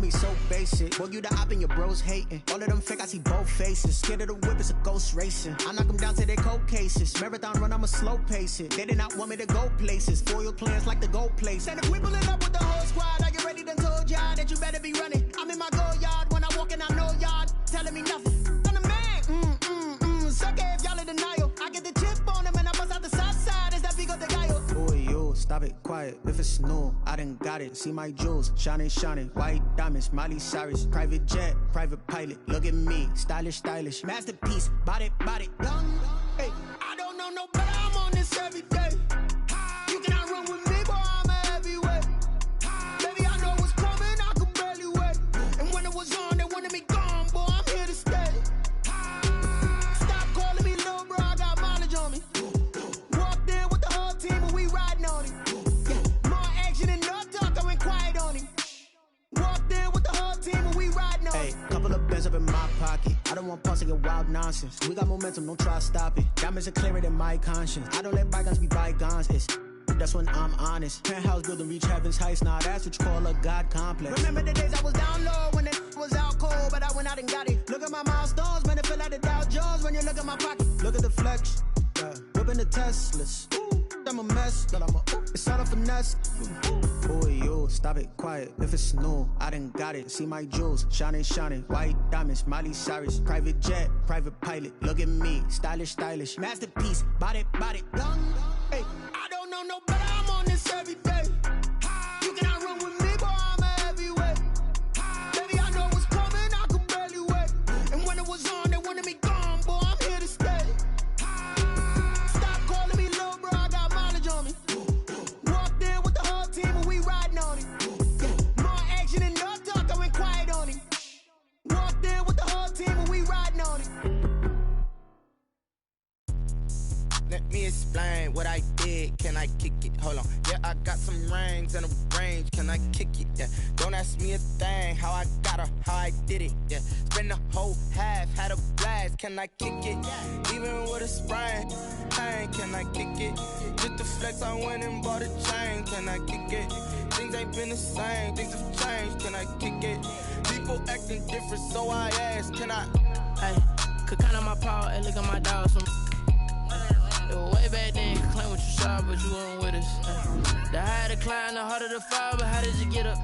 me so basic. Boy, you the op and your bros hating. All of them fake, I see both faces. Scared of the whip, it's a ghost racing. I knock them down to their cold cases. Marathon run, I'ma slow pace it. They did not want me to go places. Foil plans like the gold place. And if we pulling up with the whole squad, I get ready to told y'all that you better be running. I'm in my go yard. When I walk in, I know y'all telling me nothing. I'm the man. Suck it if y'all in denial. I get the chip on them and I bust out the south side. Is that big of the guy? Boy, yo, stop it, quiet. If it's new, I done got it. See my jewels, shining, white diamonds, Miley Cyrus, private jet, private pilot. Look at me, stylish, masterpiece, body, young. Hey, I don't know no better. I'm on this every day. You cannot run with me, boy. I'm a heavyweight. Baby, I know what's coming. I could barely wait. And when it was on, they wanted me gone, boy. I'm here to stay. Stop calling me little bro. I got mileage on me. Walked in with the whole team and we riding on it. More action and no talk. I went quiet on him. Walked in with the whole team and we riding on it. Hey, couple of bands up in my pocket. I don't want pause to get wild nonsense. We got momentum, don't try to stop it. Diamonds are clearer than my conscience. I don't let bygones be bygones. That's when I'm honest. Penthouse building, reach heaven's heights. Nah, that's what you call a God complex. Remember the days I was down low when it was out cold, but I went out and got it. Look at my milestones, man, it feel like the Dow Jones when you look at my pocket. Look at the flex, whipping the Teslas. I'm a mess, but it's all a finesse. Boy, yo, stop it, quiet. If it's new, I done got it. See my jewels, shining, white diamonds, Miley Cyrus, private jet, private pilot. Look at me, stylish, masterpiece, body, young. Hey, I don't know no better. I'm on this every day. You cannot run with me, boy. I'm a heavyweight. Baby, I know what's coming. I could barely wait. And when it was on, they wanted me gone, boy. I'm here to stay. Stop calling me little bro. I got mileage on me. Walked in with the whole team and we riding on it. More action and no talk. I went quiet on him. Walked in with the whole team and we riding on it. Let me explain what I did. Can I kick it? Hold on. Yeah, I got some rings and a range. Can I kick it? Yeah. Don't ask me a thing. How I got her, how I did it. Yeah. Spend the whole half, had a blast. Can I kick it? Even with a sprain. Hey, can I kick it? Just the flex, I went and bought a chain. Can I kick it? Things ain't been the same. Things have changed. Can I kick it? People acting different, so I ask. Can I? Hey, could count on my power and look at my dog. Way back then, you could claim what you saw, but you weren't with us. The higher the climb, the harder the fall, but how did you get up?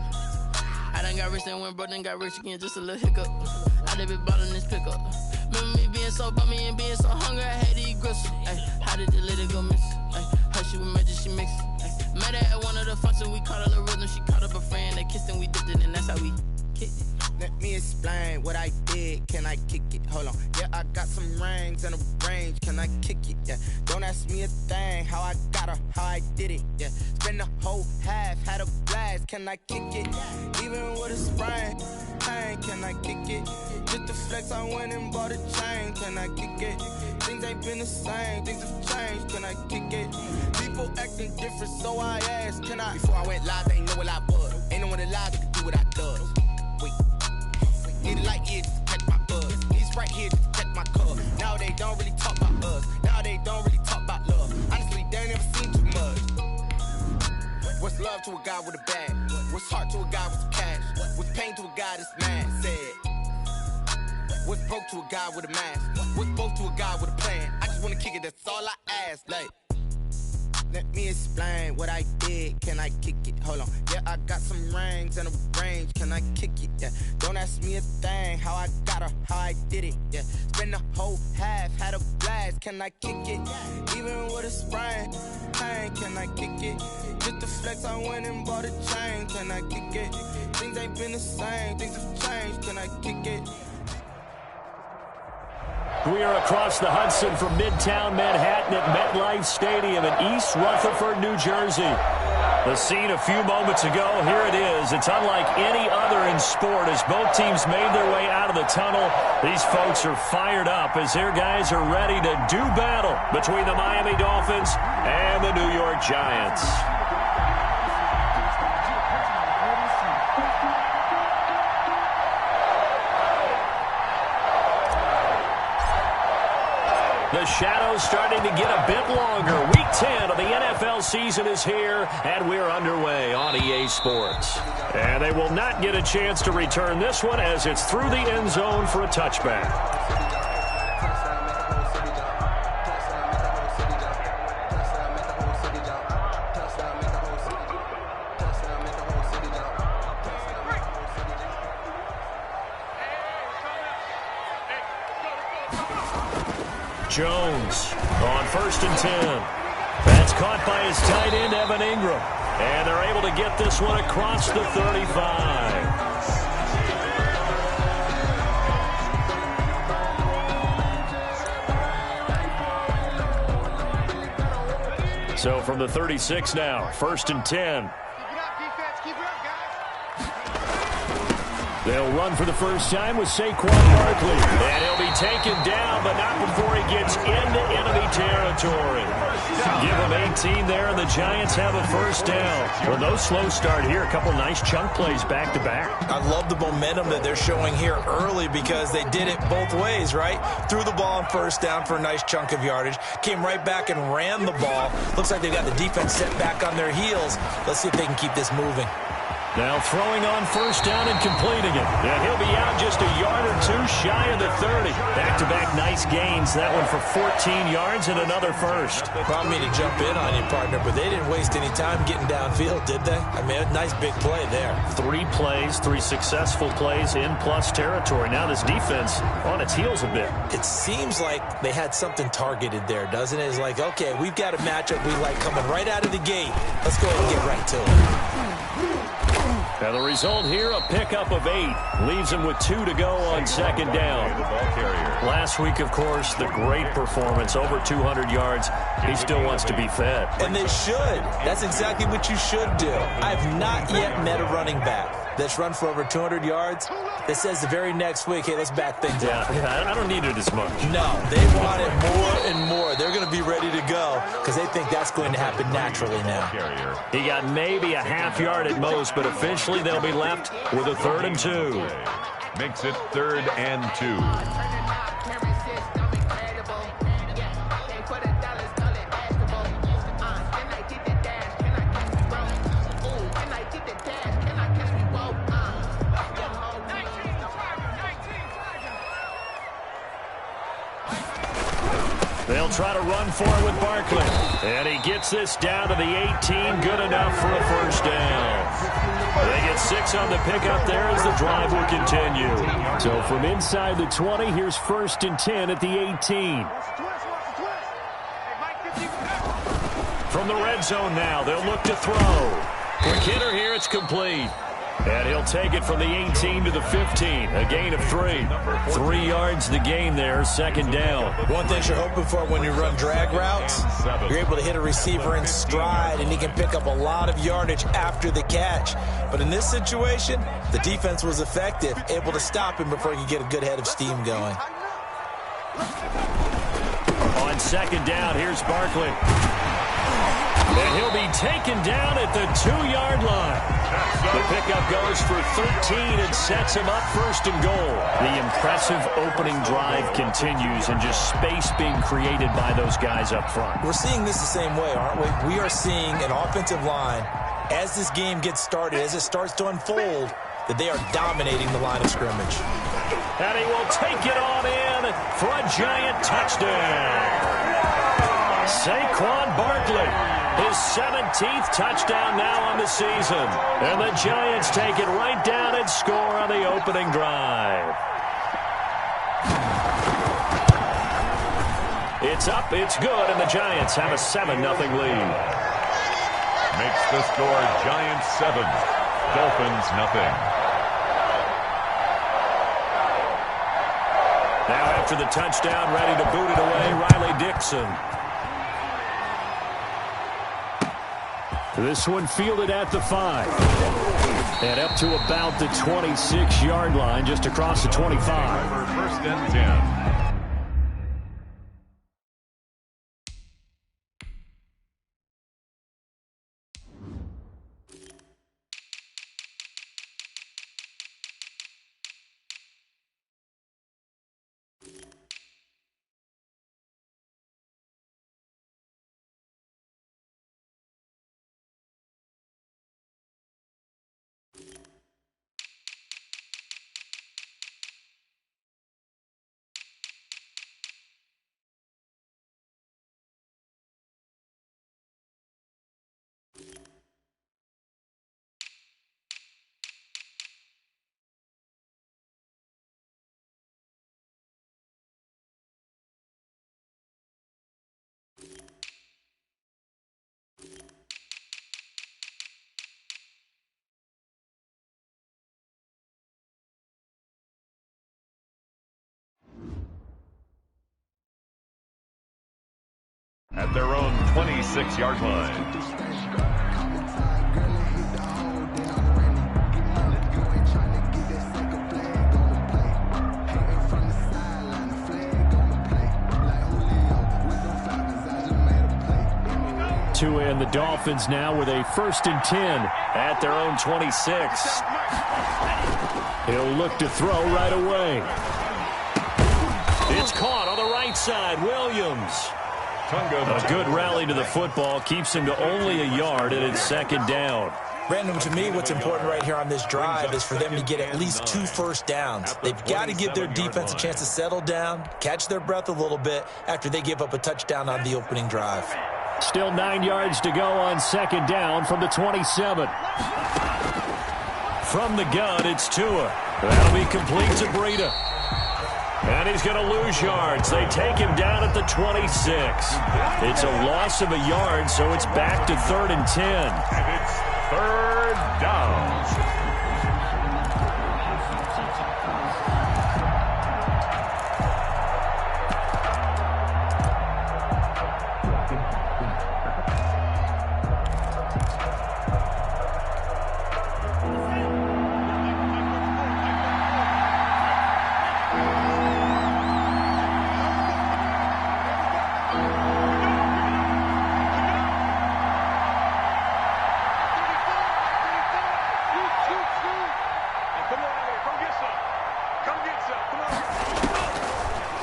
I done got rich, then went broke, then got rich again, just a little hiccup. I done been ballin' this pickup. Remember me being so bummy and being so hungry, I had to eat gristle. How did you let it go miss? How she was magic, she mixed. Met her at one of the functions, we caught her the rhythm, she caught up a friend, they kissed and we dipped it, and that's how we kicked it. Let me explain what I did. Can I kick it? Hold on. Yeah, I got some rings and a range. Can I kick it? Yeah. Don't ask me a thing. How I got her, how I did it. Yeah. Spend the whole half, had a blast. Can I kick it? Even with a sprain. Hey, can I kick it? Just the flex, I went and bought a chain. Can I kick it? Things ain't been the same. Things have changed. Can I kick it? People acting different, so I asked. Can I? Before I went live, they ain't know what I was. Ain't no one alive that could do what I does. Wait. Need a light here just to catch my buzz. These right here just to catch my cuz. Now they don't really talk about us. Now they don't really talk about love. Honestly, they ain't never seen too much. What's love to a guy with a bag? What's heart to a guy with some cash? What's pain to a guy that's mad? Said. What's broke to a guy with a mask? What's both to a guy with a plan? I just wanna kick it, that's all I ask. Like, let me explain what I did. Can I kick it? Hold on. Yeah, I got some rings and a range. Can I kick it? Yeah. Don't ask me a thing. How I got her, how I did it. Yeah. Spend the whole half, had a blast. Can I kick it? Even with a sprain. Hey, can I kick it? Just the flex, I went and bought a chain. Can I kick it? Things ain't been the same. Things have changed. Can I kick it? We are across the Hudson from Midtown Manhattan at MetLife Stadium in East Rutherford, New Jersey. The scene a few moments ago, here it is. It's unlike any other in sport as both teams made their way out of the tunnel. These folks are fired up as their guys are ready to do battle between the Miami Dolphins and the New York Giants. The shadows starting to get a bit longer. Week 10 of the NFL season is here, and we're underway on EA Sports. And they will not get a chance to return this one as it's through the end zone for a touchback. Jones on 1st and 10. That's caught by his tight end, Evan Ingram. And they're able to get this one across the 35. So from the 36 now, 1st and 10. They'll run for the first time with Saquon Barkley. And he'll be taken down, but not before he gets into enemy territory. Give him 18 there, and the Giants have a first down. Well, no slow start here. A couple nice chunk plays back-to-back. I love the momentum that they're showing here early because they did it both ways, right? Threw the ball on first down for a nice chunk of yardage. Came right back and ran the ball. Looks like they've got the defense set back on their heels. Let's see if they can keep this moving. Now throwing on first down and completing it. And he'll be out just a yard or two shy of the 30. Back-to-back nice gains. That one for 14 yards and another first. Well, I mean to jump in on you, partner, but they didn't waste any time getting downfield, did they? I mean, a nice big play there. 3 plays, 3 successful plays in plus territory. Now this defense on its heels a bit. It seems like they had something targeted there, doesn't it? It's like, okay, we've got a matchup we like coming right out of the gate. Let's go ahead and get right to it. Now the result here, a pickup of 8. Leaves him with 2 to go on 2nd down. Last week, of course, the great performance, over 200 yards. He still wants to be fed. And they should. That's exactly what you should do. I've not yet met a running back that's run for over 200 yards that says the very next week, hey, let's back things up. Yeah, I don't need it as much. No, they want it more and more. They're going to be ready to go because they think that's going to happen naturally now. He got maybe a half yard at most, but officially they'll be left with a 3rd and 2. Makes it 3rd and 2. They'll try to run for it with Barkley. And he gets this down to the 18. Good enough for a first down. They get 6 on the pickup there as the drive will continue. So from inside the 20, here's 1st and 10 at the 18. From the red zone now, they'll look to throw. Quick hitter here, it's complete. And he'll take it from the 18 to the 15. A gain of 3. 3 yards the gain there, 2nd down. One thing you're hoping for when you run drag routes, you're able to hit a receiver in stride, and he can pick up a lot of yardage after the catch. But in this situation, the defense was effective, able to stop him before he could get a good head of steam going. On 2nd down, here's Barkley. And he'll be taken down at the 2-yard line. The pickup goes for 13 and sets him up 1st and goal. The impressive opening drive continues and just space being created by those guys up front. We're seeing this the same way, aren't we? We are seeing an offensive line, as this game gets started, as it starts to unfold, that they are dominating the line of scrimmage. And he will take it on in for a giant touchdown. Saquon Barkley, his 17th touchdown now on the season. And the Giants take it right down and score on the opening drive. It's up, it's good, and the Giants have a 7-0 lead. Makes the score Giants 7, Dolphins nothing. Now after the touchdown, ready to boot it away, Riley Dixon. This one fielded at the 5. And up to about the 26-yard line, just across the 25. 1st and 10. at their own 26-yard line. Tua and the Dolphins now with a 1st and 10 at their own 26. He'll look to throw right away. It's caught on the right side. Williams. A good rally to the football keeps him to only a yard, and it's 2nd down. Brandon, to me, what's important right here on this drive is for them to get at least 2 first downs. They've got to give their defense a chance to settle down, catch their breath a little bit after they give up a touchdown on the opening drive. Still 9 yards to go on 2nd down from the 27. From the gun, it's Tua. That'll be complete to Breida. And he's going to lose yards. They take him down at the 26. It's a loss of a yard, so it's back to 3rd and 10. And it's 3rd down.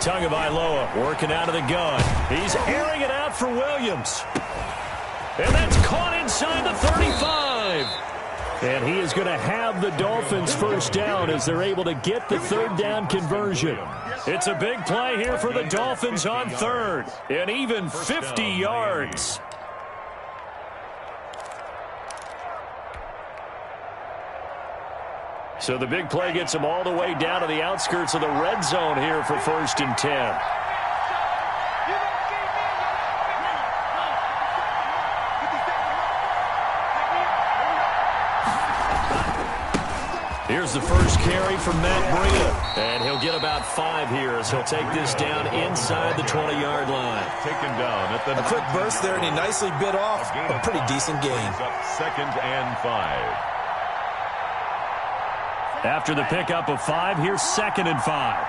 Tagovailoa working out of the gun. He's airing it out for Williams. And that's caught inside the 35. And he is going to have the Dolphins 1st down as they're able to get the 3rd down conversion. It's a big play here for the Dolphins on 3rd. And even 50 yards. So the big play gets them all the way down to the outskirts of the red zone here for 1st and 10. Here's the first carry from Matt Breida. And he'll get about 5 here as he'll take this down inside the 20-yard line. Taken down at the a quick burst there, and he nicely bit off a pretty decent gain. Up 2nd and 5. After the pickup of 5, here's 2nd and 5.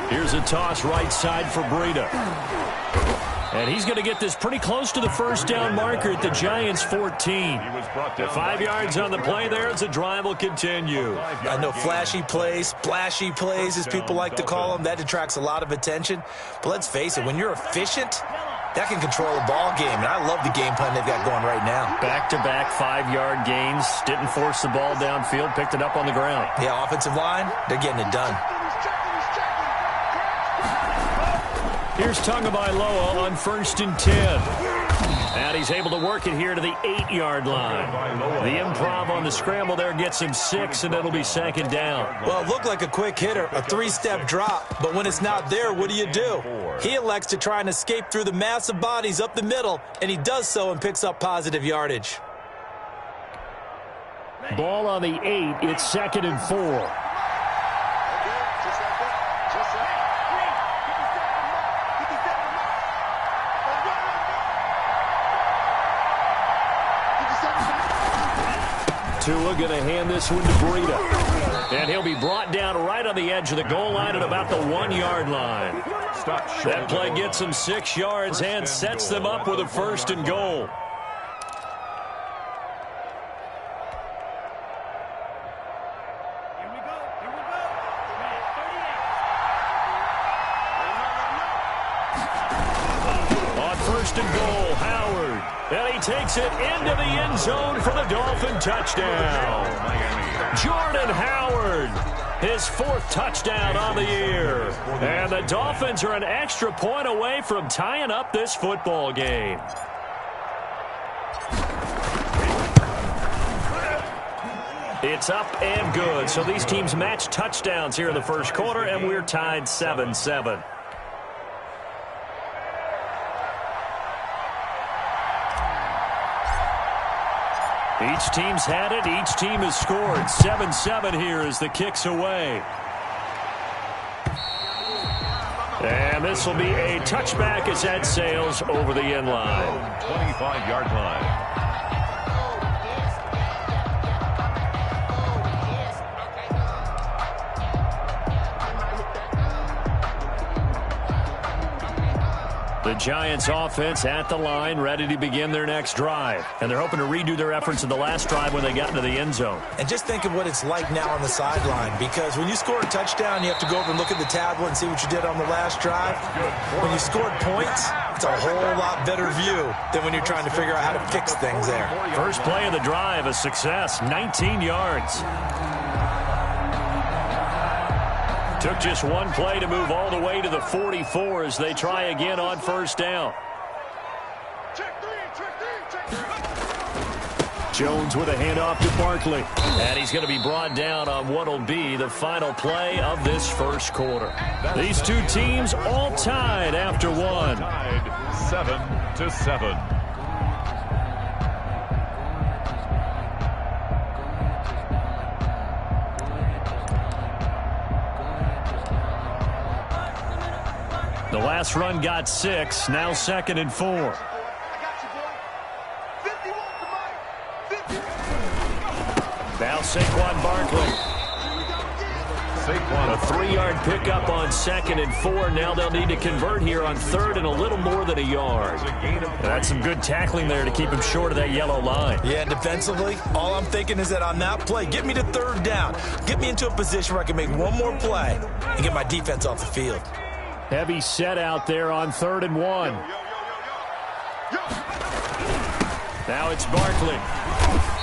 Here's a toss right side for Breida. And he's going to get this pretty close to the 1st down marker at the Giants' 14. 5 yards on the play there as the drive will continue. I know flashy plays, splashy plays, as people like to call them, that attracts a lot of attention. But let's face it, when you're efficient, that can control a ball game, and I love the game plan they've got going right now. Back-to-back 5-yard gains. Didn't force the ball downfield. Picked it up on the ground. Yeah, offensive line, they're getting it done. Here's Tagovailoa on 1st and 10. And he's able to work it here to the 8-yard line. The improv on the scramble there gets him 6, and it'll be 2nd down. Well, it looked like a quick hitter, a 3-step drop. But when it's not there, what do? He elects to try and escape through the massive bodies up the middle, and he does so and picks up positive yardage. Ball on the 8. It's 2nd and 4. Tua going to hand this one to Breida. And he'll be brought down right on the edge of the goal line at about the 1-yard line. That play gets them 6 yards and sets them up with a 1st and goal. On 1st and goal, Howard. And he takes it into the end zone for the Dolphin touchdown. Jordan Howard, his 4th touchdown on the year. And the Dolphins are an extra point away from tying up this football game. It's up and good. So these teams match touchdowns here in the 1st quarter, and we're tied 7-7. Each team's had it. Each team has scored. 7-7 here as the kick's away. And this will be a touchback as that sails over the end line. 25-yard line. The Giants offense at the line, ready to begin their next drive. And they're hoping to redo their efforts in the last drive when they got into the end zone. And just think of what it's like now on the sideline, because when you score a touchdown, you have to go over and look at the tablet and see what you did on the last drive. When you scored points, it's a whole lot better view than when you're trying to figure out how to fix things there. First play of the drive, a success, 19 yards. Took just one play to move all the way to the 44 as they try again on first down. Jones with a handoff to Barkley. And he's going to be brought down on what will be the final play of this first quarter. These two teams all tied after one. Tied 7-7. The last run got 6, now 2nd and 4. Now Saquon Barkley. A 3-yard pickup on 2nd and 4. Now they'll need to convert here on 3rd and a little more than a yard. That's some good tackling there to keep him short of that yellow line. Yeah, and defensively, all I'm thinking is that on that play, get me to 3rd down. Get me into a position where I can make one more play and get my defense off the field. Heavy set out there on 3rd and 1. Now it's Barkley.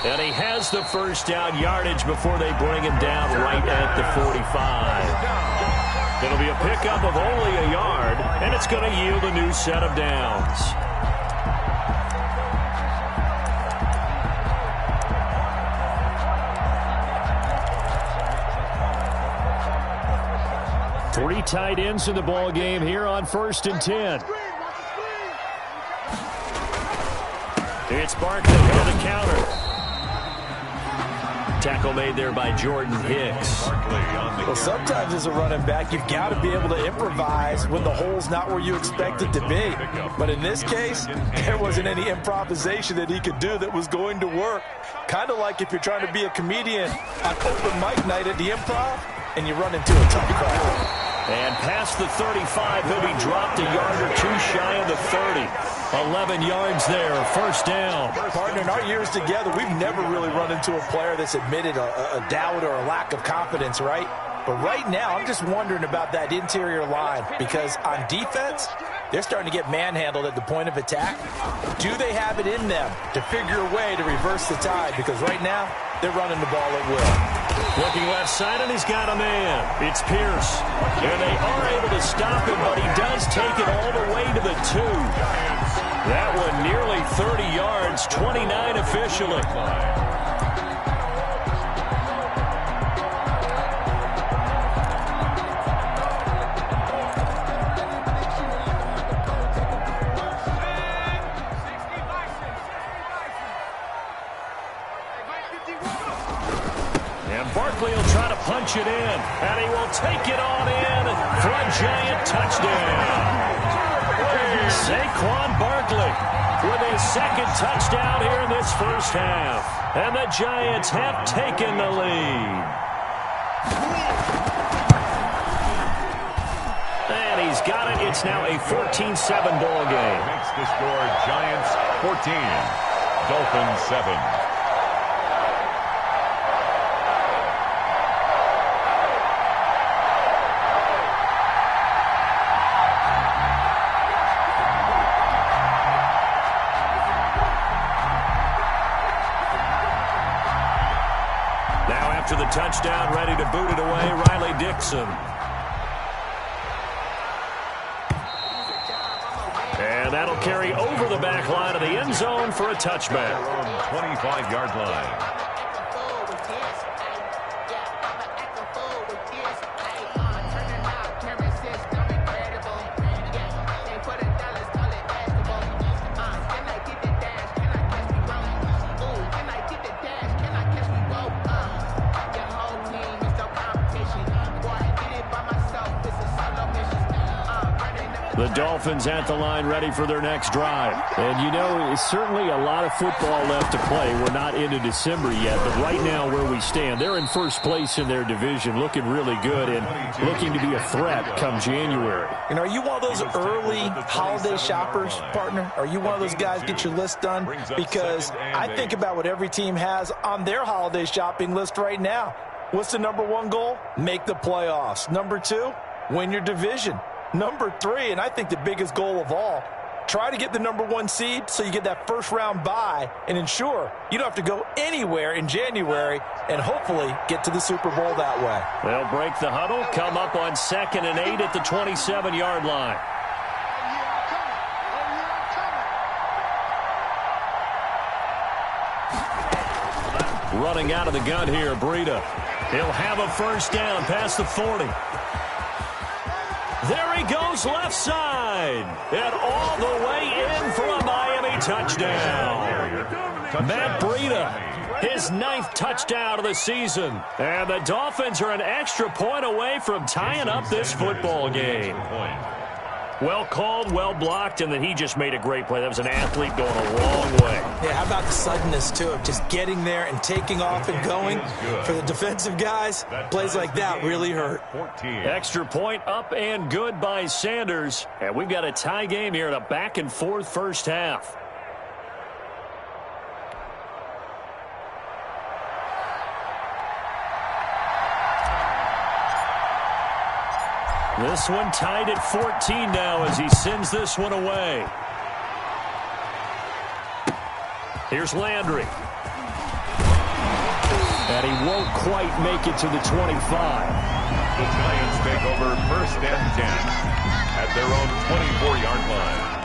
And he has the first down yardage before they bring him down right at the 45. It'll be a pickup of only a yard, and it's going to yield a new set of downs. Three tight ends in the ball game here on 1st and 10. It's Barkley on the counter. Tackle made there by Jordan Hicks. Well, sometimes as a running back, you've got to be able to improvise when the hole's not where you expect it to be. But in this case, there wasn't any improvisation that he could do that was going to work. Kind of like if you're trying to be a comedian on open mic night at the Improv and you run into a tough crowd. And past the 35, he'll be dropped a yard or two shy of the 30. 11 yards there, first down. Partner, in our years together, we've never really run into a player that's admitted a doubt or a lack of confidence, right? But right now, I'm just wondering about that interior line, because on defense, they're starting to get manhandled at the point of attack. Do they have it in them to figure a way to reverse the tide? Because right now, they're running the ball at will. Looking left side, and he's got a man. It's Pierce. And they are able to stop him, but he does take it all the way to the 2. That one nearly 30 yards, 29 officially. Barkley will try to punch it in, and he will take it on in for a giant touchdown. Saquon Barkley with his 2nd touchdown here in this first half, and the Giants have taken the lead. And he's got it. It's now a 14-7 ball game. Makes the score Giants 14, Dolphins 7. To the touchdown, ready to boot it away, Riley Dixon. And that'll carry over the back line of the end zone for a touchback. 25-yard line. The Dolphins at the line ready for their next drive. And you know, it's certainly a lot of football left to play. We're not into December yet, but right now where we stand, they're in first place in their division, looking really good and looking to be a threat come January. And are you one of those early holiday shoppers, partner? Are you one of those guys get your list done? Because I think about what every team has on their holiday shopping list right now. What's the number one goal? Make the playoffs. Number two, win your division. Number three, and I think the biggest goal of all, try to get the number one seed so you get that first round bye and ensure you don't have to go anywhere in January and hopefully get to the Super Bowl that way. They'll break the huddle, come up on 2nd and 8 at the 27-yard line. Running out of the gun here, Breida. He'll have a first down past the 40. There he goes left side. And all the way in for a Miami touchdown. Matt Breida, his 9th touchdown of the season. And the Dolphins are an extra point away from tying up this football game. Well called, well blocked, and then he just made a great play. That was an athlete going a long way. Yeah, how about the suddenness, too, of just getting there and taking off and going? For the defensive guys, plays like that really hurt. Extra point up and good by Sanders. And we've got a tie game here in a back-and-forth first half. This one tied at 14 now as he sends this one away. Here's Landry. And he won't quite make it to the 25. The Giants take over 1st and 10 at their own 24-yard line.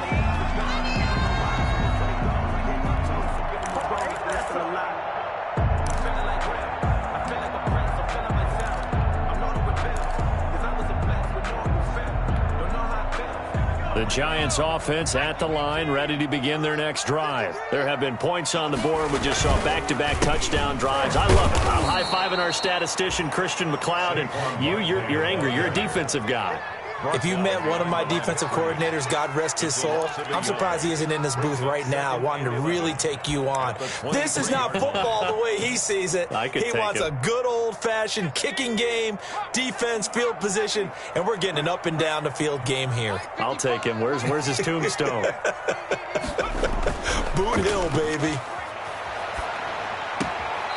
The Giants offense at the line, ready to begin their next drive. There have been points on the board. We just saw back-to-back touchdown drives. I love it. I'm high-fiving our statistician, Christian McLeod, and you're angry. You're a defensive guy. If you met one of my defensive coordinators, God rest his soul, I'm surprised he isn't in this booth right now wanting to really take you on. This is not football the way he sees it. He wants a good old-fashioned kicking game, defense, field position, and we're getting an up and down the field game here. I'll take him. Where's his tombstone? Boot Hill, baby.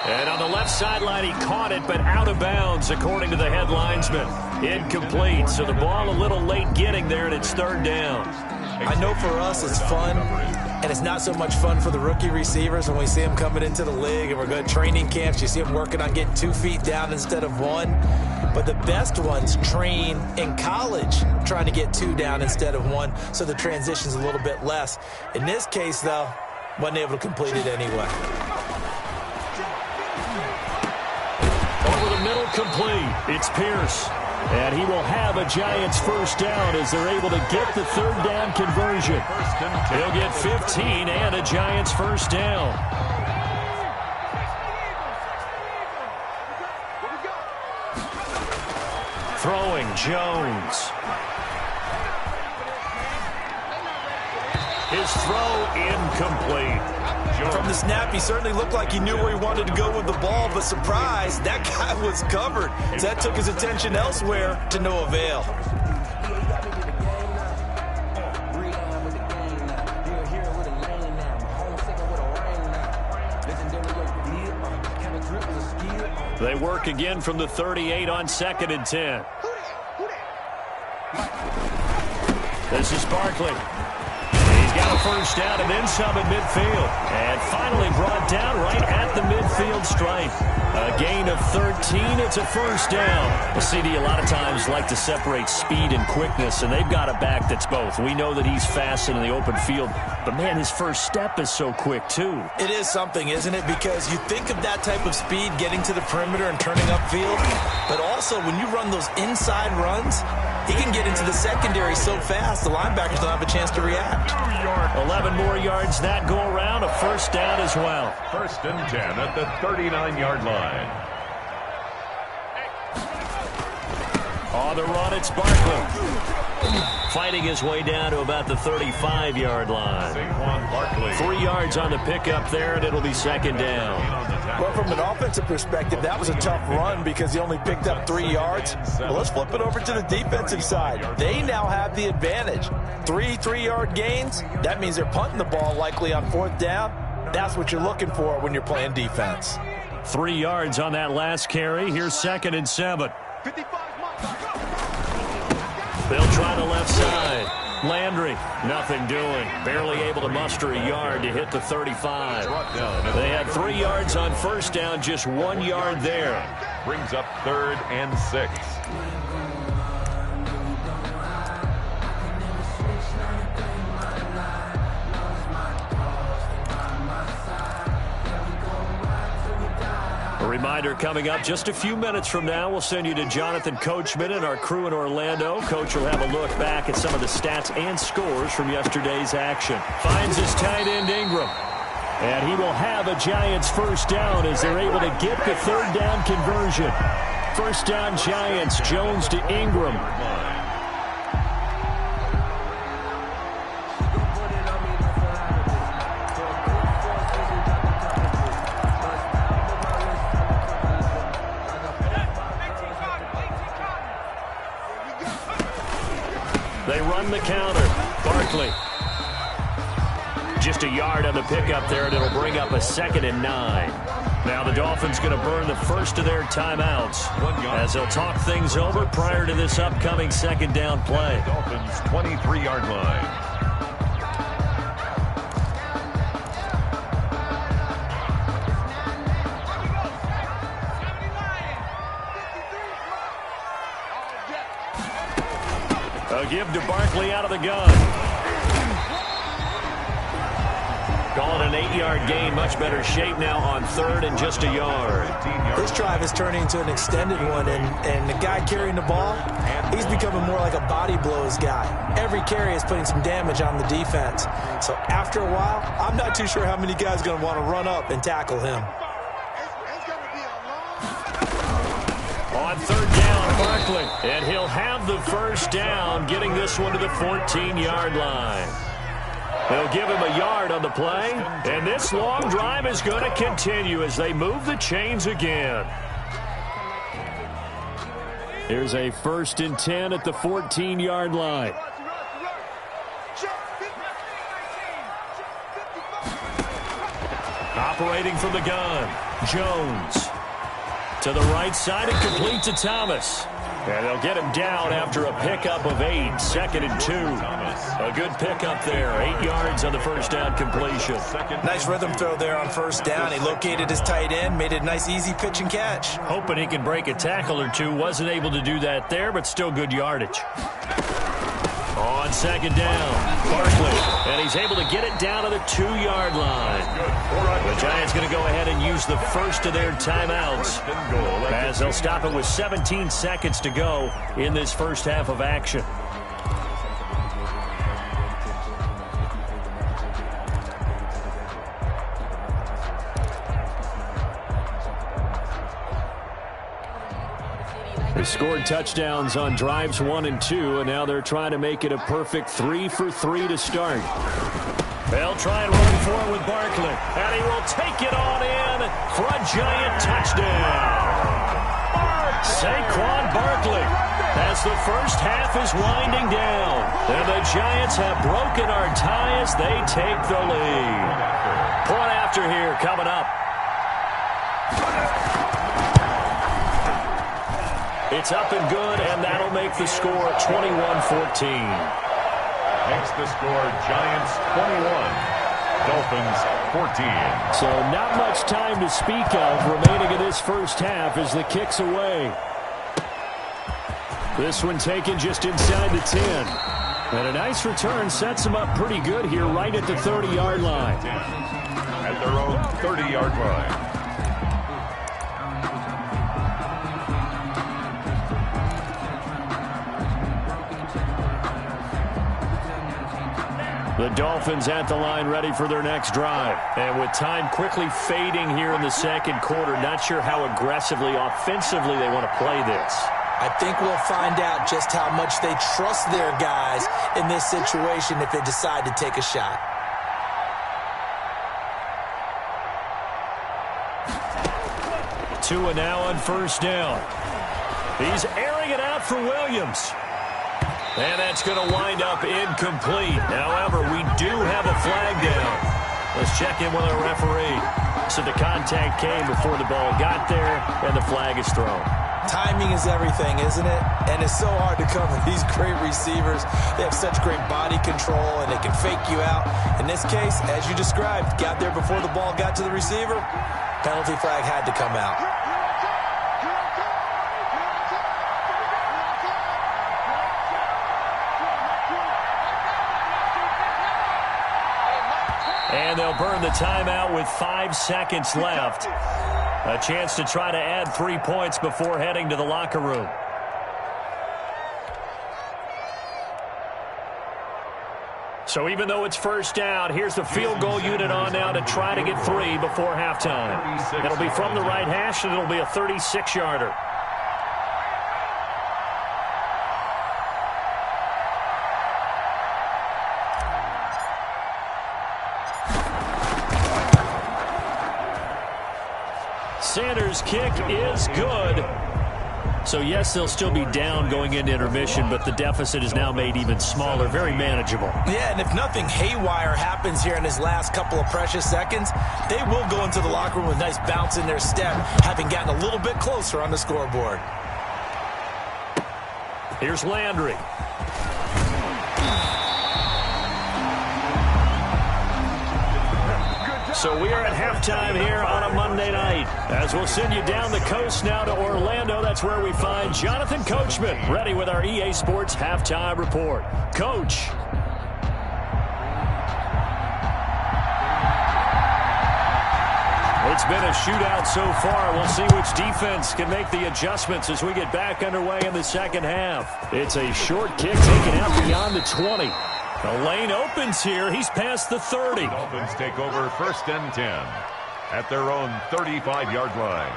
And on the left sideline, he caught it, but out of bounds, according to the head linesman. Incomplete, so the ball a little late getting there, and it's 3rd down. I know for us it's fun, and it's not so much fun for the rookie receivers when we see them coming into the league, and we're going to training camps. You see them working on getting 2 feet down instead of 1. But the best ones train in college trying to get 2 down instead of 1, so the transition's a little bit less. In this case, though, wasn't able to complete it anyway. Over the middle, complete. It's Pierce. And he will have a Giants first down as they're able to get the 3rd down conversion. He'll get 15 and a Giants first down. Throwing Jones. His throw incomplete. From the snap, he certainly looked like he knew where he wanted to go with the ball, but surprise, that guy was covered. So that took his attention elsewhere to no avail. They work again from the 38 on 2nd and 10. This is Barkley. He's got a first down and then some at midfield. And finally brought down right at the midfield stripe. A gain of 13. It's a first down. The CD a lot of times like to separate speed and quickness, and they've got a back that's both. We know that he's fast in the open field, but, man, his first step is so quick, too. It is something, isn't it? Because you think of that type of speed getting to the perimeter and turning upfield, but also when you run those inside runs, he can get into the secondary so fast, the linebackers don't have a chance to react. 11 more yards that go around, a first down as well. 1st and 10 at the 39-yard line. On the run, it's Barkley. fighting his way down to about the 35-yard line. 3 yards on the pickup there, and it'll be second down. Well, from an offensive perspective, that was a tough run because he only picked up 3 yards. Well, let's flip it over to the defensive side. They now have the advantage. 3 3-yard gains, that means they're punting the ball likely on 4th down. That's what you're looking for when you're playing defense. 3 yards on that last carry. Here's 2nd and 7. They'll try the left side. Landry, nothing doing. Barely able to muster a yard to hit the 35. They had 3 yards on 1st down, just 1 yard there. Brings up 3rd and 6. A reminder coming up just a few minutes from now, we'll send you to Jonathan Coachman and our crew in Orlando. Coach will have a look back at some of the stats and scores from yesterday's action. Finds his tight end Ingram. And he will have a Giants 1st down as they're able to get the 3rd down conversion. 1st down Giants, Jones to Ingram. They run the counter. Barkley. Just a yard on the pickup there, and it'll bring up a 2nd and 9. Now the Dolphins going to burn the first of their timeouts as they'll talk things over prior to this upcoming 2nd down play. Dolphins 23-yard line. A give to Barkley out of the gun. Calling an 8-yard gain. Much better shape now on 3rd and just a yard. This drive is turning into an extended one, and the guy carrying the ball, he's becoming more like a body blows guy. Every carry is putting some damage on the defense. So after a while, I'm not too sure how many guys are going to want to run up and tackle him. On 3rd down, Barkley. And he'll have the 1st down, getting this one to the 14-yard line. They'll give him a yard on the play. And this long drive is going to continue as they move the chains again. Here's a 1st and 10 at the 14-yard line. Operating from the gun, Jones. To the right side and complete to Thomas. And they'll get him down after a pickup of 8, 2nd and 2. A good pickup there, 8 yards on the 1st down completion. Nice rhythm throw there on 1st down. He located his tight end, made it a nice easy pitch and catch. Hoping he can break a tackle or two. Wasn't able to do that there, but still good yardage. On 2nd down, Barkley, and he's able to get it down to the 2-yard line. The Giants going to go ahead and use the first of their timeouts as they'll stop it with 17 seconds to go in this first half of action. They scored touchdowns on drives 1 and 2, and now they're trying to make it a perfect 3 for 3 to start. They'll try and run for it with Barkley, and he will take it on in for a Giant touchdown. Saquon Barkley as the first half is winding down, and the Giants have broken our tie as they take the lead. Point after here coming up. It's up and good, and that'll make the score 21-14. Makes the score Giants 21, Dolphins 14. So not much time to speak of remaining in this first half as the kick's away. This one taken just inside the 10. And a nice return sets them up pretty good here right at the 30-yard line. At their own 30-yard line. The Dolphins at the line ready for their next drive. And with time quickly fading here in the second quarter, not sure how aggressively, offensively they want to play this. I think we'll find out just how much they trust their guys in this situation if they decide to take a shot. Tua now on first down. He's airing it out for Williams. And that's going to wind up incomplete. However, we do have a flag down. Let's check in with our referee. So the contact came before the ball got there, and the flag is thrown. Timing is everything, isn't it? And it's so hard to cover these great receivers. They have such great body control, and they can fake you out. In this case, as you described, got there before the ball got to the receiver. Penalty flag had to come out. And they'll burn the timeout with 5 seconds left. A chance to try to add 3 points before heading to the locker room. So even though it's first down, here's the field goal unit on now to try to get 3 before halftime. It'll be from the right hash, and it'll be a 36-yarder. Sanders' kick is good. So, yes, they'll still be down going into intermission, but the deficit is now made even smaller, very manageable. Yeah, and if nothing haywire happens here in his last couple of precious seconds, they will go into the locker room with a nice bounce in their step, having gotten a little bit closer on the scoreboard. Here's Landry. So we are at halftime here on a Monday night. As we'll send you down the coast now to Orlando, that's where we find Jonathan Coachman, ready with our EA Sports Halftime Report. Coach. It's been a shootout so far. We'll see which defense can make the adjustments as we get back underway in the second half. It's a short kick taken out beyond the 20. The lane opens here. He's past the 30. The Dolphins take over 1st and 10 at their own 35-yard line.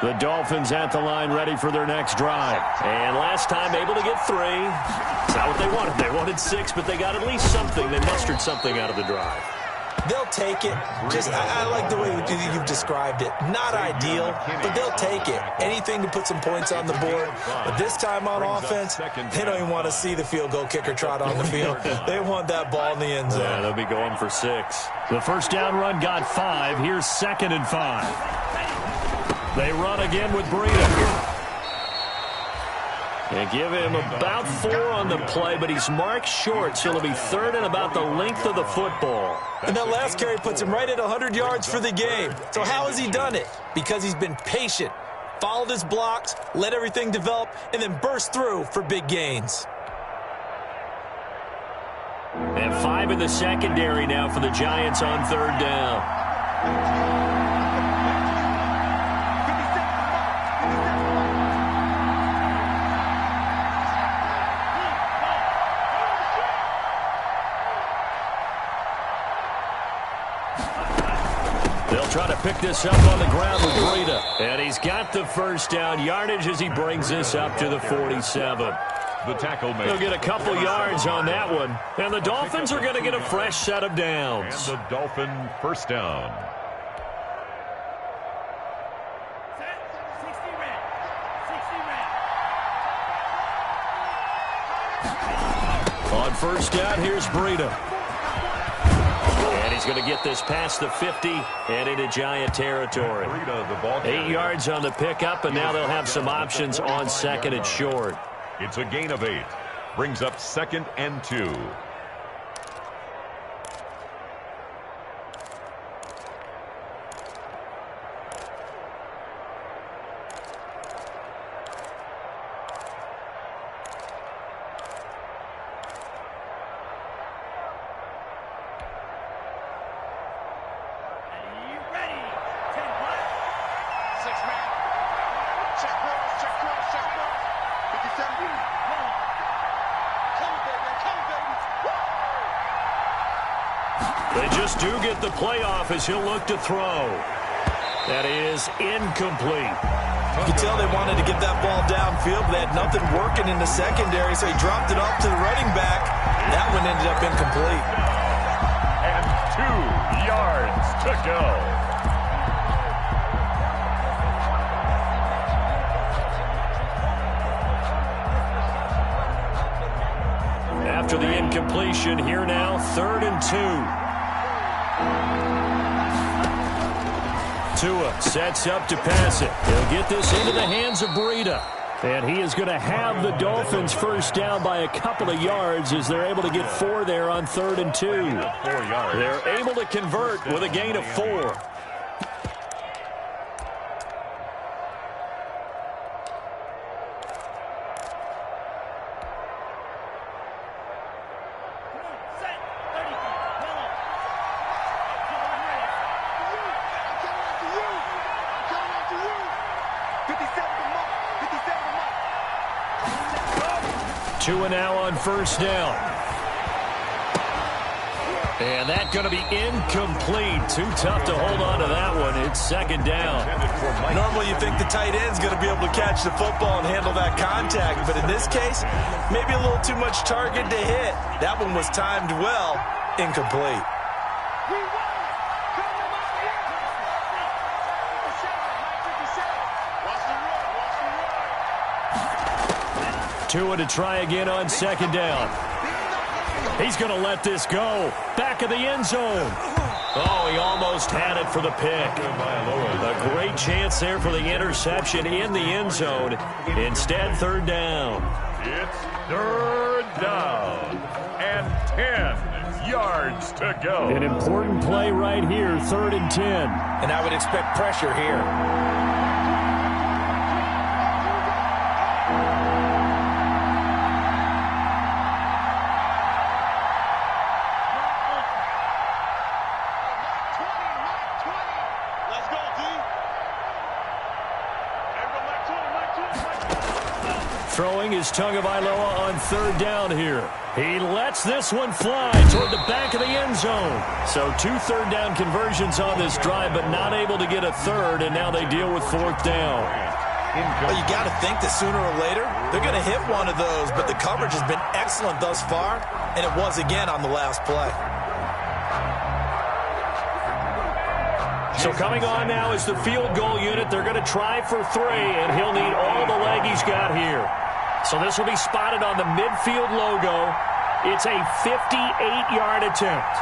The Dolphins at the line ready for their next drive. And last time able to get 3. It's not what they wanted. They wanted 6, but they got at least something. They mustered something out of the drive. They'll take it. I like the way you've described it. Not ideal, but they'll take it. Anything to put some points on the board. But this time on offense, they don't even want to see the field goal kicker trot on the field. They want that ball in the end zone. Yeah, they'll be going for 6. The first down run got 5. Here's 2nd and 5. They run again with Breida. And give him about 4 on the play, but he's marked short, so it'll be 3rd and about the length of the football. And that last carry puts him right at 100 yards for the game. So how has he done it? Because he's been patient, followed his blocks, let everything develop, and then burst through for big gains. And 5 in the secondary now for the Giants on 3rd down. Try to pick this up on the ground with Breida. And he's got the first down yardage as he brings this up to the 47. The tackle made. They'll get a couple yards on that one. And the Dolphins are going to get a fresh set of downs. And the Dolphin first down. On first down, here's Breida. He's going to get this past the 50 and into Giant territory. 8 yards on the pickup, and now they'll have some options on 2nd and short. It's a gain of 8. Brings up 2nd and 2. They just do get the playoff as he'll look to throw. That is incomplete. You can tell they wanted to get that ball downfield, but they had nothing working in the secondary, so he dropped it off to the running back. That one ended up incomplete. And 2 yards to go. After the incompletion, here now, 3rd and 2. Tua sets up to pass it. He'll get this into the hands of Breida. And he is going to have the Dolphins first down by a couple of yards as they're able to get 4 there on 3rd and 2. 4 yards. They're able to convert with a gain of 4. Tua now on first down. And that's going to be incomplete. Too tough to hold on to that one. It's 2nd down. Normally you think the tight end's going to be able to catch the football and handle that contact, but in this case, maybe a little too much target to hit. That one was timed well. Incomplete. Tua to try again on 2nd down. He's going to let this go. Back of the end zone. Oh, he almost had it for the pick. A great chance there for the interception in the end zone. Instead, 3rd down. It's 3rd down and 10 yards to go. An important play right here, 3rd and 10. And I would expect pressure here. Throwing is Tagovailoa on 3rd down here. He lets this one fly toward the back of the end zone. So 2 3rd down conversions on this drive, but not able to get a 3rd, and now they deal with 4th down. Well, you got to think that sooner or later they're going to hit one of those, but the coverage has been excellent thus far, and it was again on the last play. So coming on now is the field goal unit. They're going to try for 3, and he'll need all the leg he's got here. So this will be spotted on the midfield logo. It's a 58-yard attempt.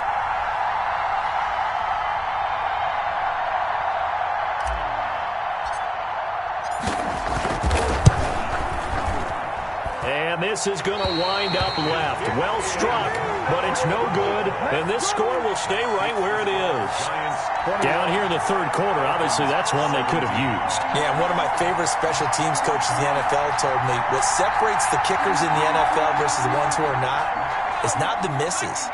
And this is going to wind up left. Well struck, but it's no good. And this score will stay right where it is. Down here in the 3rd quarter, obviously that's one they could have used. Yeah, and one of my favorite special teams coaches in the NFL told me what separates the kickers in the NFL versus the ones who are not is not the misses.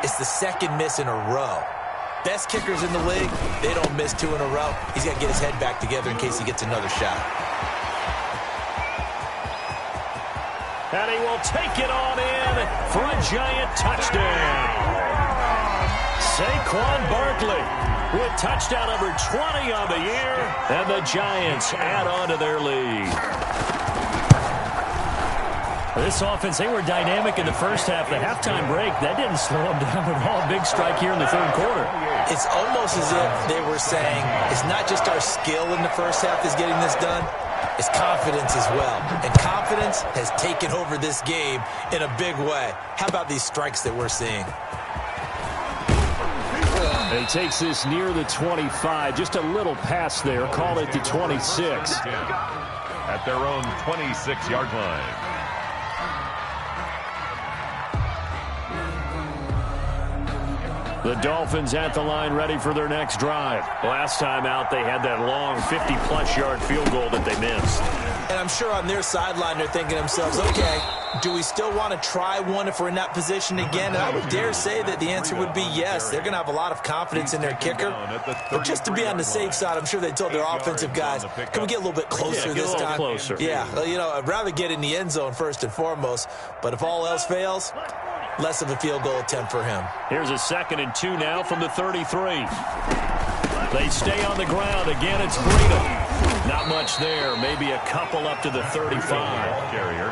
It's the 2nd miss in a row. Best kickers in the league, they don't miss 2 in a row. He's got to get his head back together in case he gets another shot. And he will take it on in for a giant touchdown. Saquon Barkley with touchdown number 20 on the year, and the Giants add on to their lead. This offense, they were dynamic in the first half. The halftime break, that didn't slow them down at all. Big strike here in the 3rd quarter. It's almost as if they were saying, it's not just our skill in the first half that's getting this done, it's confidence as well. And confidence has taken over this game in a big way. How about these strikes that we're seeing? He takes this near the 25. Just a little pass there. Call it the 26. At their own 26-yard line. The Dolphins at the line ready for their next drive. Last time out, they had that long 50-plus yard field goal that they missed. And I'm sure on their sideline they're thinking to themselves, okay, do we still want to try one if we're in that position again? And I would dare say that the answer would be yes. They're going to have a lot of confidence in their kicker. But just to be on the safe side, I'm sure they told their offensive guys, can we get a little bit closer this time? Closer. Yeah, well, you know, I'd rather get in the end zone first and foremost. But if all else fails, less of a field goal attempt for him. Here's a 2nd and 2 now from the 33. They stay on the ground. Again, it's Breida. Not much there. Maybe a couple up to the 35. Carrier.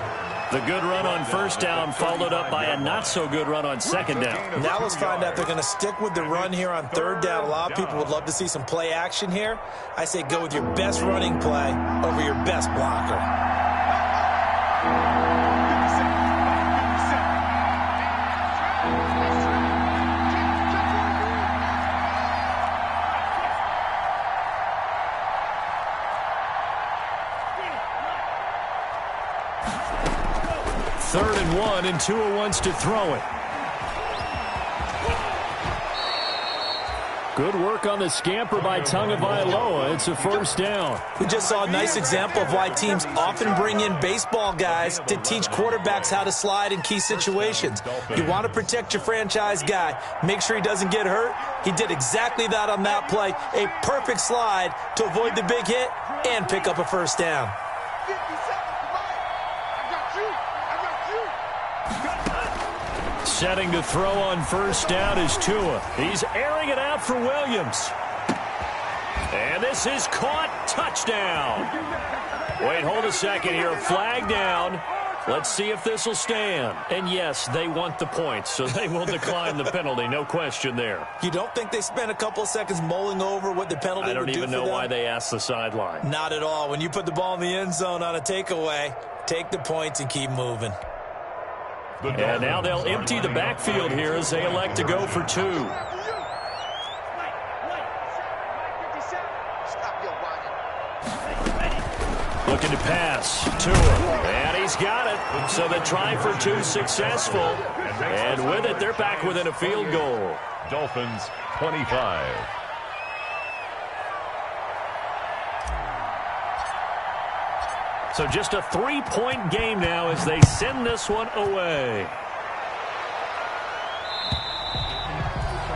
The good run on first down followed up by a not-so-good run on second down. Now let's find out if they're going to stick with the run here on third down. A lot of people would love to see some play action here. I say go with your best running play over your best blocker. Third and 1, and Tua wants to throw it. Good work on the scamper by Tagovailoa. It's a first down. We just saw a nice example of why teams often bring in baseball guys to teach quarterbacks how to slide in key situations. You want to protect your franchise guy. Make sure he doesn't get hurt. He did exactly that on that play. A perfect slide to avoid the big hit and pick up a first down. Setting to throw on first down is Tua. He's airing it out for Williams. And this is caught. Touchdown. Wait, hold a second here. Flag down. Let's see if this will stand. And yes, they want the points, so they will decline the penalty. No question there. You don't think they spent a couple of seconds mulling over what the penalty would do for them? I don't even know why they asked the sideline. Not at all. When you put the ball in the end zone on a takeaway, take the points and keep moving. And now they'll empty the backfield here as they elect to go for 2. Looking to pass. Tua. And he's got it. So the try for 2 successful. And with it, they're back within a field goal. Dolphins 25. So just a 3-point game now as they send this one away.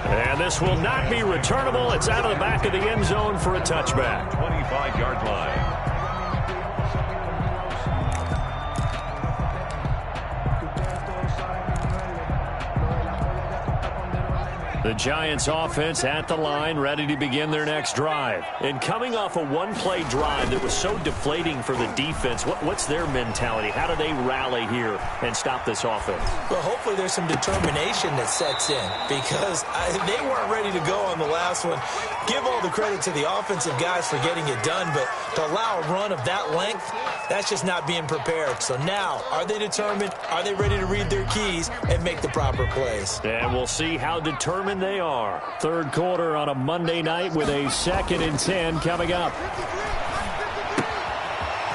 And this will not be returnable. It's out of the back of the end zone for a touchback. 25-yard line. The Giants offense at the line, ready to begin their next drive. And coming off a one-play drive that was so deflating for the defense, what's their mentality? How do they rally here and stop this offense? Well, hopefully there's some determination that sets in because they weren't ready to go on the last one. Give all the credit to the offensive guys for getting it done, but to allow a run of that length, that's just not being prepared. So now, are they determined? Are they ready to read their keys and make the proper plays? And we'll see how determined they are. Third quarter on a Monday night with a 2nd and 10 coming up.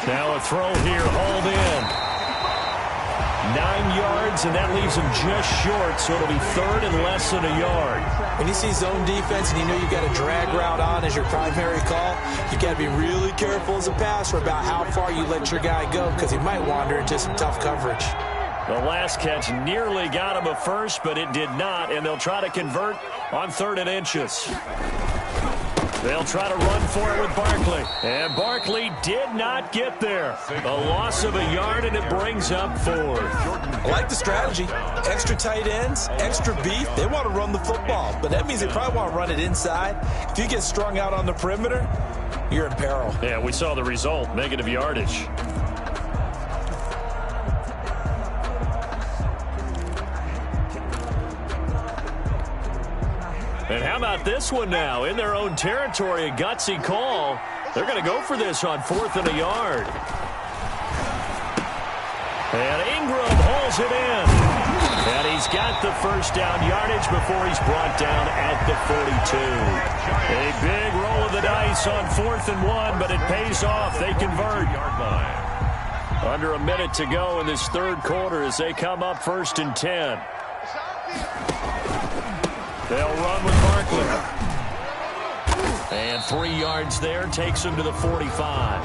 Now a throw here, hauled in. 9 yards, and that leaves him just short, so it'll be third and less than a yard. When you see zone defense and you know you got a drag route on as your primary call, you got to be really careful as a passer about how far you let your guy go because he might wander into some tough coverage. The last catch nearly got him a first, but it did not, and they'll try to convert on 3rd and inches. They'll try to run for it with Barkley, and Barkley did not get there. A loss of a yard, and it brings up 4th. I like the strategy. Extra tight ends, extra beef. They want to run the football, but that means they probably want to run it inside. If you get strung out on the perimeter, you're in peril. Yeah, we saw the result, negative yardage. And how about this one now? In their own territory, a gutsy call. They're going to go for this on 4th and a yard. And Ingram hauls it in. And he's got the first down yardage before he's brought down at the 42. A big roll of the dice on 4th and 1, but it pays off. They convert. Under a minute to go in this third quarter as they come up 1st and 10. They'll run with Barkley. And 3 yards there takes him to the 45.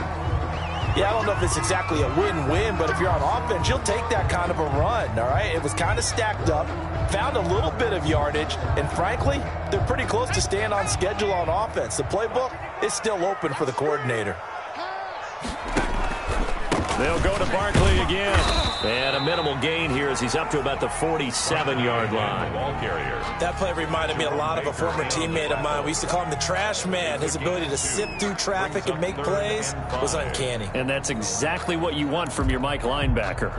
Yeah, I don't know if it's exactly a win-win, but if you're on offense, you'll take that kind of a run, all right? It was kind of stacked up, found a little bit of yardage, and frankly, they're pretty close to staying on schedule on offense. The playbook is still open for the coordinator. They'll go to Barkley again. And a minimal gain here as he's up to about the 47-yard line. Ball carrier. That play reminded me a lot of a former teammate of mine. We used to call him the trash man. His ability to sift through traffic and make plays was uncanny. And that's exactly what you want from your Mike linebacker.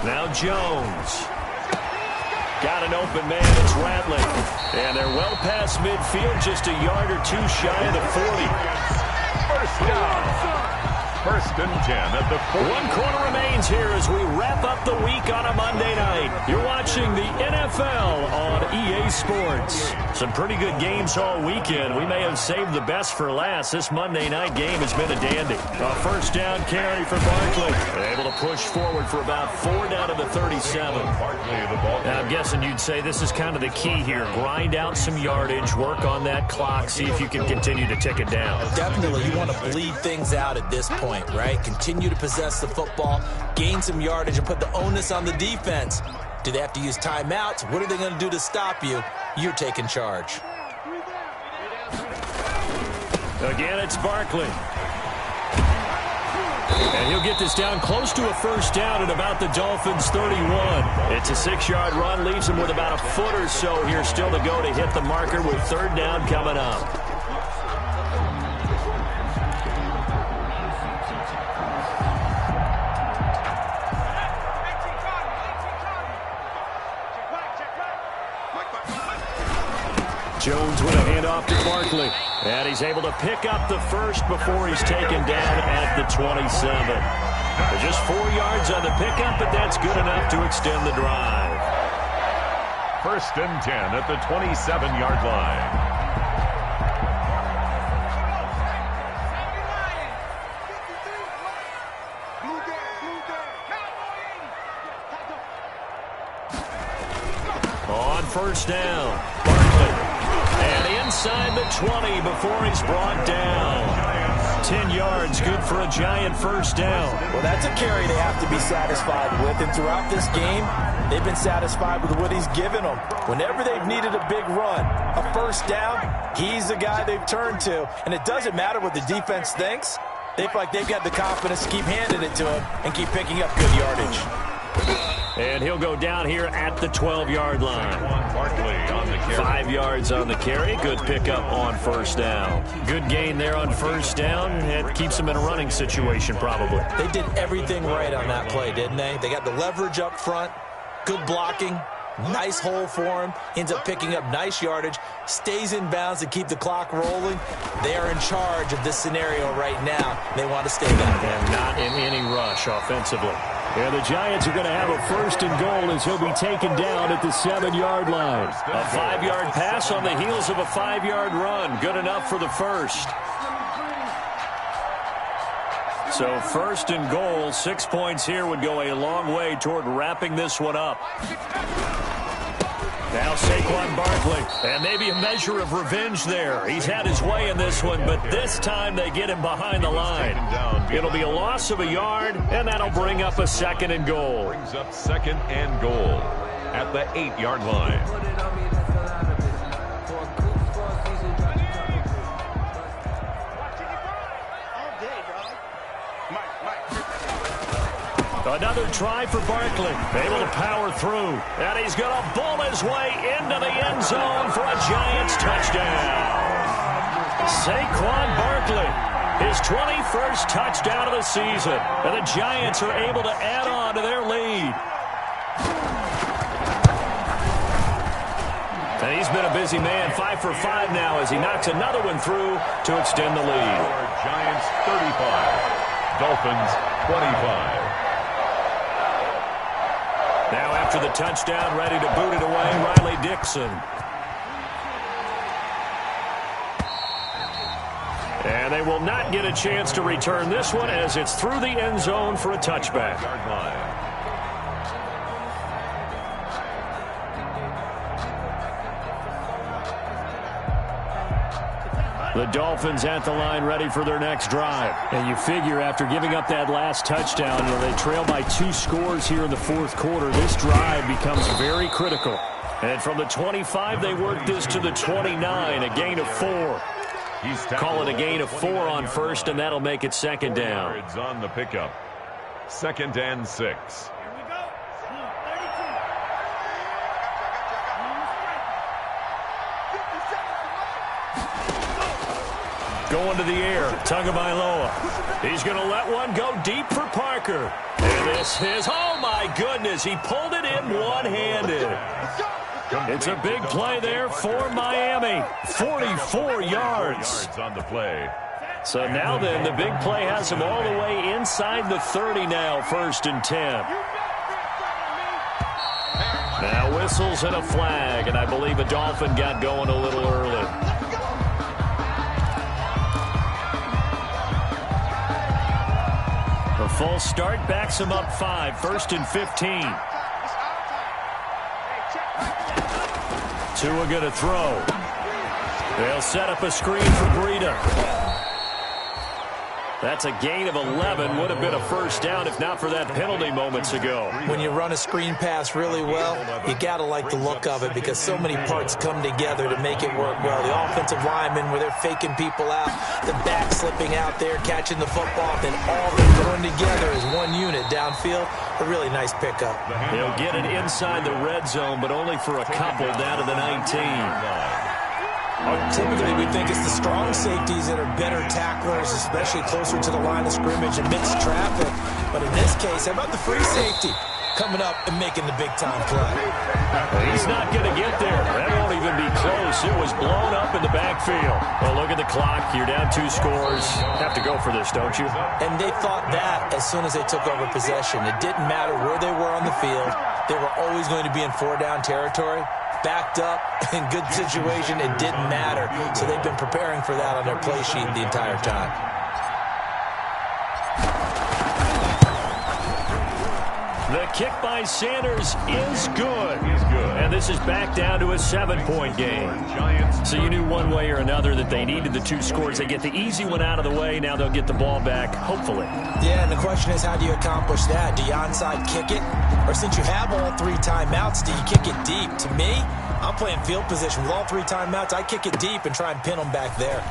Now Jones. Got an open man. It's Rattling. And they're well past midfield, just a yard or two shy of the 40. First down. First and 10 at the 40. 1 quarter remains here as we wrap up the week on a Monday night. You're watching the NFL on EA Sports. Some pretty good games all weekend. We may have saved the best for last. This Monday night game has been a dandy. A first down carry for Barkley. Able to push forward for about 4 down to the 37. Now, I'm guessing you'd say this is kind of the key here. Grind out some yardage, work on that clock, see if you can continue to tick it down. Definitely, you want to bleed things out at this point, right? Continue to possess the football, gain some yardage, and put the onus on the defense. Do they have to use timeouts? What are they going to do to stop you? You're taking charge. Again, it's Barkley. And he'll get this down close to a first down at about the Dolphins' 31. It's a 6-yard run, leaves him with about a foot or so here still to go to hit the marker with 3rd down coming up. Jones with a handoff to Barkley. And he's able to pick up the first before he's taken down at the 27. Just 4 yards on the pickup, but that's good enough to extend the drive. First and 10 at the 27-yard line. On first down, Barkley. And inside the 20 before he's brought down. 10 yards, good for a Giant first down. Well, that's a carry they have to be satisfied with. And throughout this game, they've been satisfied with what he's given them. Whenever they've needed a big run, a first down, he's the guy they've turned to. And it doesn't matter what the defense thinks. They feel like they've got the confidence to keep handing it to him and keep picking up good yardage. And he'll go down here at the 12-yard line. 5 yards on the carry. Good pickup on first down. Good gain there on first down. It keeps them in a running situation probably. They did everything right on that play, didn't they? They got the leverage up front, good blocking, nice hole for him, ends up picking up nice yardage, stays in bounds to keep the clock rolling. They are in charge of this scenario right now. They want to stay that way. And not in any rush offensively. And the Giants are going to have a first and goal as he'll be taken down at the 7-yard line. A 5-yard pass on the heels of a 5-yard run. Good enough for the first. So first and goal, 6 points here would go a long way toward wrapping this one up. Now Saquon Barkley, and maybe a measure of revenge there. He's had his way in this one, but this time they get him behind the line. It'll be a loss of a yard, and that'll bring up a 2nd and goal. Brings up 2nd and goal at the 8-yard line. Another try for Barkley. Able to power through. And he's going to bull his way into the end zone for a Giants touchdown. Saquon Barkley, his 21st touchdown of the season. And the Giants are able to add on to their lead. And he's been a busy man, 5 for 5 now as he knocks another one through to extend the lead. Giants 35, Dolphins 25. Now after the touchdown, ready to boot it away, Riley Dixon. And they will not get a chance to return this one as it's through the end zone for a touchback. The Dolphins at the line ready for their next drive. And you figure after giving up that last touchdown, they trail by 2 scores here in the fourth quarter. This drive becomes very critical. And from the 25, they work this to the 29, a gain of 4. Call it a gain of 4 on first, and that'll make it second down. Yards on the pickup. 2nd and 6. Going to the air, Tagovailoa. He's going to let one go deep for Parker. And this is, oh my goodness, he pulled it in one-handed. It's a big play there for Miami. 44 yards. On the play. So now then, the big play has him all the way inside the 30 now, 1st and 10. Now whistles and a flag, and I believe a Dolphin got going a little early. A full start backs him up 5, 1st and 15. Tua going to throw. They'll set up a screen for Breida. That's a gain of 11. Would have been a first down if not for that penalty moments ago. When you run a screen pass really well, you got to like the look of it because so many parts come together to make it work well. The offensive linemen, where they're faking people out, the back slipping out there, catching the football, then all of them going together as one unit downfield. A really nice pickup. He'll get it inside the red zone, but only for a couple down to the 19. Typically, we think it's the strong safeties that are better tacklers, especially closer to the line of scrimmage amidst traffic. But in this case, how about the free safety coming up and making the big-time play? He's not going to get there. That won't even be close. It was blown up in the backfield. Well, look at the clock. You're down 2 scores. Have to go for this, don't you? And they thought that as soon as they took over possession. It didn't matter where they were on the field. They were always going to be in 4-down territory. Backed up, in good situation, it didn't matter. So they've been preparing for that on their play sheet the entire time. The kick by Sanders is good. And this is back down to a 7-point game. So you knew one way or another that they needed the 2 scores. They get the easy one out of the way. Now they'll get the ball back, hopefully. Yeah, and the question is, how do you accomplish that? Do you onside kick it? Or since you have all 3 timeouts, do you kick it deep? To me, I'm playing field position. With all 3 timeouts, I kick it deep and try and pin them back there.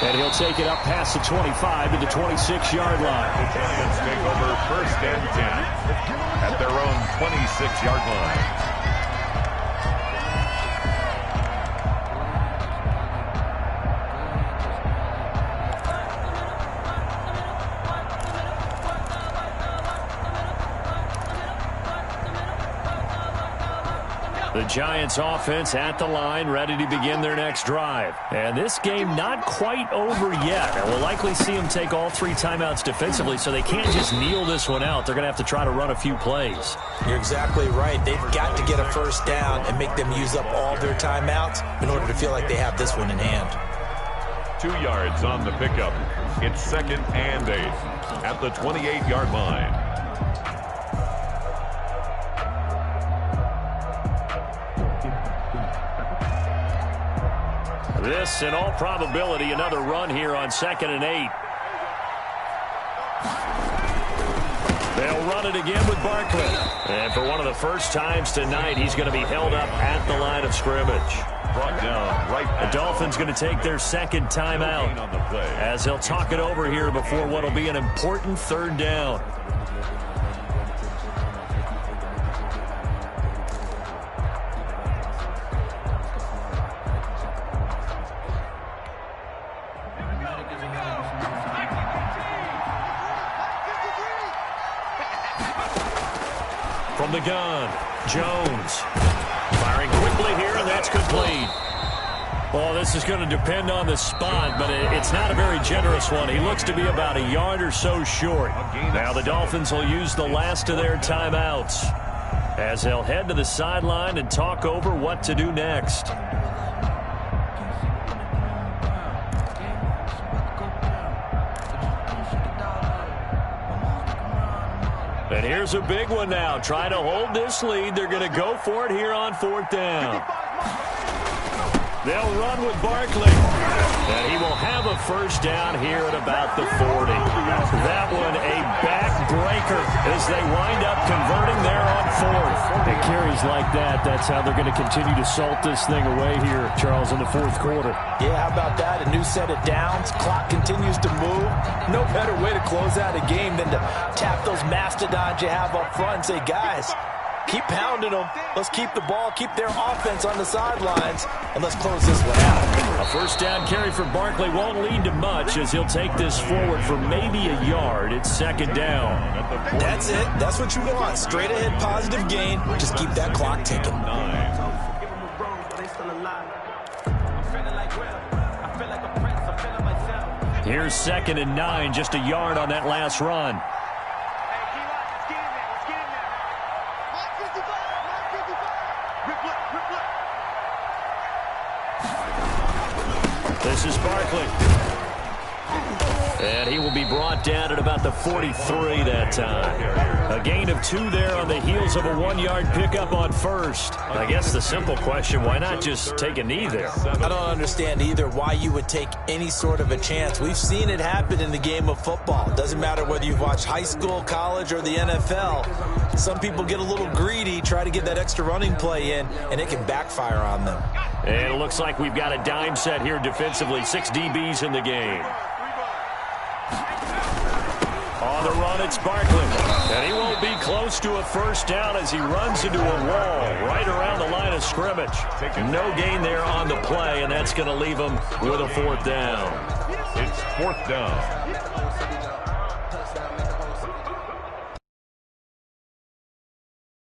And he'll take it up past the 25 to the 26-yard line. The Giants take over 1st and 10 at their own 26-yard line. The Giants offense at the line, ready to begin their next drive. And this game not quite over yet. And we'll likely see them take all 3 timeouts defensively, so they can't just kneel this one out. They're going to have to try to run a few plays. You're exactly right. They've got to get a first down and make them use up all their timeouts in order to feel like they have this one in hand. 2 yards on the pickup. It's 2nd and 8 at the 28-yard line. This, in all probability, another run here on 2nd and 8. They'll run it again with Barkley. And for one of the first times tonight, he's going to be held up at the line of scrimmage. Brought down right. The Dolphins going to take their 2nd timeout as they'll talk it over here before what will be an important 3rd down. From the gun, Jones firing quickly here, and that's complete. Well, this is going to depend on the spot, but it's not a very generous one. He looks to be about a yard or so short. Now the Dolphins will use the last of their timeouts as they'll head to the sideline and talk over what to do next. And here's a big one now. Trying to hold this lead. They're going to go for it here on 4th down. They'll run with Barkley. And he will have a first down here at about the 40. That one a backbreaker as they wind up converting there on fourth. And carries like that, that's how they're going to continue to salt this thing away here, Charles, in the fourth quarter. Yeah, how about that? A new set of downs. Clock continues to move. No better way to close out a game than to tap those mastodons you have up front and say, guys, keep pounding them. Let's keep the ball, keep their offense on the sidelines, and let's close this one out. A first down carry for Barkley won't lead to much as he'll take this forward for maybe a yard. It's second down. That's it. That's what you want. Straight ahead positive gain. Just keep that clock ticking. Here's 2nd and 9, just a yard on that last run. This is Barkley. And he will be brought down at about the 43 that time. A gain of 2 there on the heels of a 1-yard pickup on first. I guess the simple question, why not just take a knee there? I don't understand either why you would take any sort of a chance. We've seen it happen in the game of football. It doesn't matter whether you've watched high school, college, or the NFL. Some people get a little greedy, try to get that extra running play in, and it can backfire on them. And it looks like we've got a dime set here defensively. 6 DBs in the game. On the run, it's Barkley. And he won't be close to a first down as he runs into a wall right around the line of scrimmage. No gain there on the play, and that's going to leave him with a 4th down. It's 4th down.